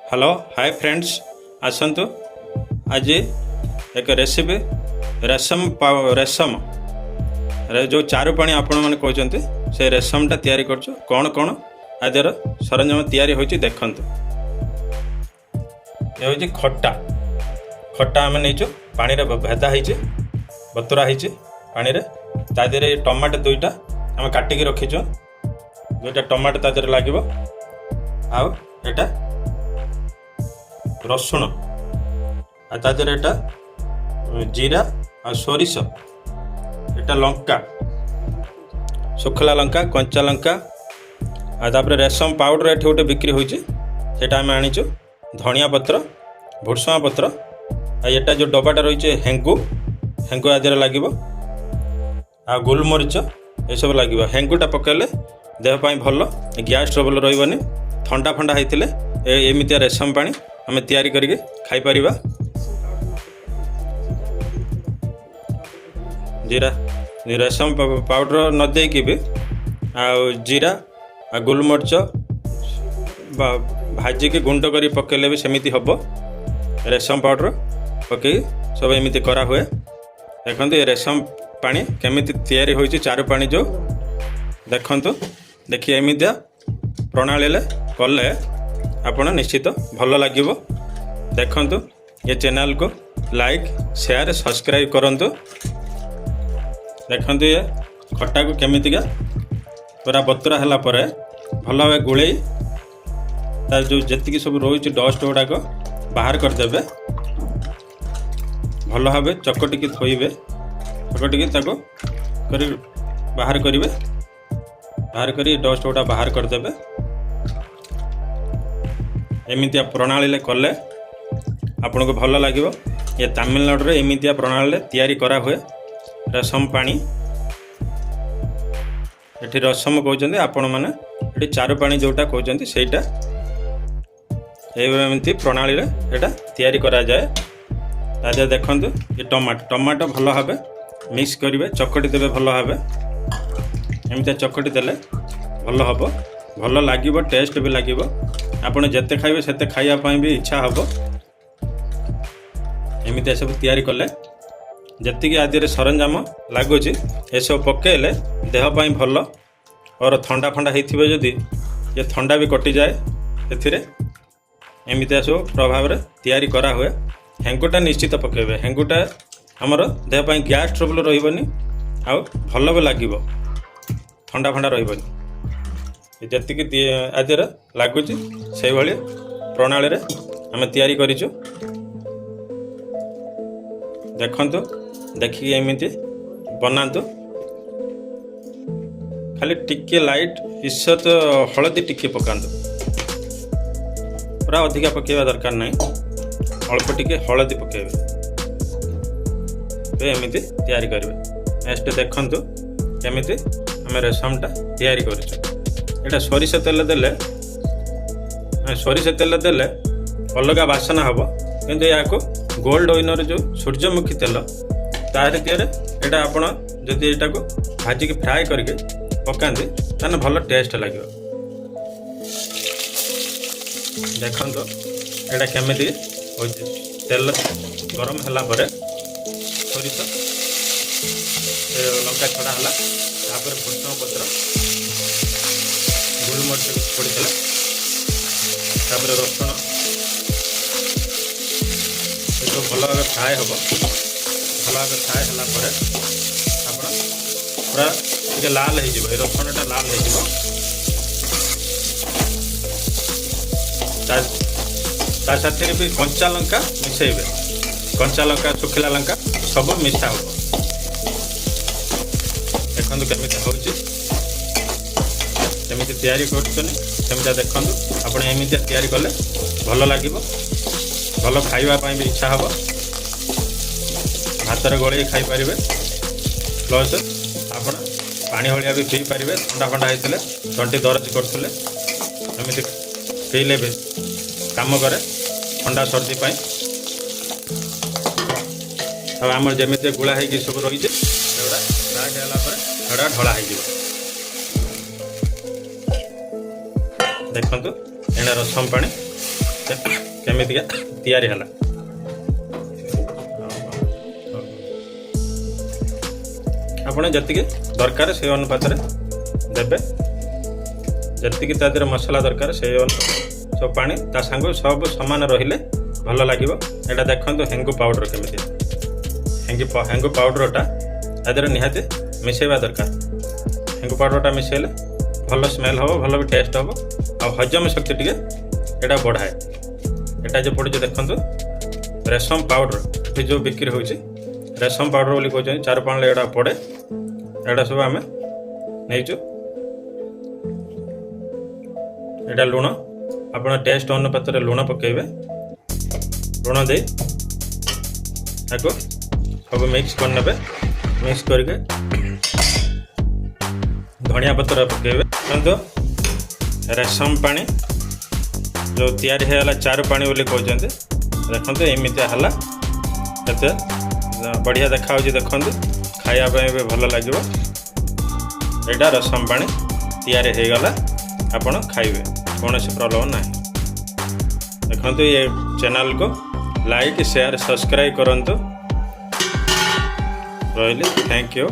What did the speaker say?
Hello hi friends आसतु आज एक recipe रेशम जो चारु पाणी आपण मैंने कहते से रेशमटा तैयारी करछु कौन कौन आदर सरंजाम तैयारी होची देखंतु। ये होची खट्टा खट्टा आम नहीं पानी रे भेदा होती बतुरा होती पानी रे ता देहरे टमाटो दुईटा आम काटिकी रखीचु दुईटा टमाटो ता देहरे लागिबो आउ एटा रसुण ता देहरे एटा जीरा आ सोरिष एटा लंका सुखला लंका कंचा लंका तापर रेशम पाउडर एठी गोटे बिक्री होची सेटा आम आनीचु धनिया पत्र भुर्सुंगा पत्र एटा जो डबाटा रही हेंगु हेंगु आदि लगे आ गोलमरीच ये सब लगे हेंगुटा पकेले देहपाई भल गैस ट्रबल रही ठंडा फंडा होते एमती रेशम पानी आम तैयारी करके खाई परिबा। जीरा रेशम पाउडर न देकी भी आ जीरा आ गोलमरीच भाजी के गुंड करी पकेले भी सेमिति हब रेशम पाउडर पकई सब एमती करा हुए। देखो ये रेशम पानी केमिति तैयारी होइछि चारु पानी जो देखंतु देखिए एमितिया प्रणाली कले आपण निश्चित भल लगे। देखंतु ये चैनल को लाइक शेयर सब्सक्राइब करंतु। देखंतु ये खट्टा को केमितिका पूरा बतुरा हला परे भल भाव गुड़े तार जो जेतिकी सब रही डस्ट गुड़ाक बाहर करदेवे भल भाव चकटिकी थोइबे चकटिकी बाहर करेंगे बाहर करी डस्ट गुड़ा बाहर करदेवे। एमितिया प्रणाली कले आपन को भल लगे। ये तमिलनाडु एमितिया प्रणाली तैयारी करा हुए रेशम पानी एठी रसम कहते आपण मैंने ये चारु पानी जोटा कहते सेटा एमती प्रणाली एटा तैयारी करा जाए। ताजा देखंतु ये टमाटो भल भाव मिक्स करेंगे चकटी देवे भल भाव एमती चकटी देले भल हम भल लगे टेस्ट भी लगे आपड़ जिते खाइबे सेते खाइबा भी इच्छा हम। एमती सब तैयारी कले जी आदि सरंजाम लगुच ये सब पकेले देहपाई भल और ठंडा फंडा होती जदि ये ठंडा भी कटि जाए ए एमती सब प्रभाव में तैयारी करा हुए। हेंगुटा निश्चित पकेबे हेंगुटा आमर देहपाई गैस ट्रबल रही आउ भल भी लगे ठंडा फंडा रही जी आदि लगुच से भाई प्रणाली आम तैयारी करिचु। देखंतु देखिए एमती बनातु खाली टिके लाइट ईषत हलदी टिके पकातु पूरा अधिका पकेवा दरकार नहीं अल्प टिके हलदी पकेबे तो एमती तैयारी करेंगे। नेक्स्ट देखंतु केमिति आम रेशमटा तैयारी करिछु एटा सोरिष तेल देले सोरिष तेल देले अलग बासना हम किंतु या गोल्ड ओइनर जो सूर्यमुखी तेल तार एटा आपण जदि एटा को भाजी के फ्राए करके पकाते ताने भल टेस्ट लगे। देखंतु एटा केमिति तेल गरम होला परे सोरिष लंका छड़ा हला तापर भुर्सुंगा पत्र गोलमरीच पड़ता तापर रसुण ये भल भाव फ्राए हम भल भाव फ्राए है आप पूरा टे लाल हो रसुणटा लाल हो साथी भी कंचा लंका मिसेबे कंचा लंका सुखिला लंका सब मिसा हो। देखो केमी होमती तैयारी करमती देखु आप एमती तैयारी कले भल लगे भल खाइबापी भी इच्छा हम भात गले खाईपर प्लस आप पानी भाया भी पी पारे ठंडा फंडा होते तंटी दरज करते एमती पीले भी काम करे ठंडा सर्दी आम जमी गुला हो सब रही ढला हो देखु एने रसम पानी केमितिका तैयारी हला आपण जतिके दरकार से अनुपात देबे जतिके ता देहरे मसला दरकार से सब पानी ता संग सब समान रहिले भल लागिवो। एटा देखंतु हेंगु पाउडर केमिति हेंगु पाउडरटा ता देहरे निहाते मिसेबा दरकार। हेंगु पाउडरटा मिसेले भल स्मेल हो भल भी टेस्ट हो आ हजम शक्ति टिके एटा बढ़ाए। एटा जे पड़े देखंतु रेशम पाउडर जो बिक्री होची रेशम पाउडर बोली कहते चार पाण एटा पड़े एटा सब आम नहीं एटा लुण आपण टेस्ट अनुपात लुण पकेबे लुण दे ताको सब मिक्स कर नेबे मिक्स करके धनिया पत्र पकेबे तो रेशम पानी जो तैयारी है चार पानी बोली कहते देखते एमती है केते बढ़िया देखा देखते खायापी भी भल लगे। यहाँ रसम पानी तैयारी हो गला आपण खाइबे कौन प्रॉब्लम ना। देखो ये चैनल को लाइक शेयर सब्सक्राइब करंतु रही। Thank you.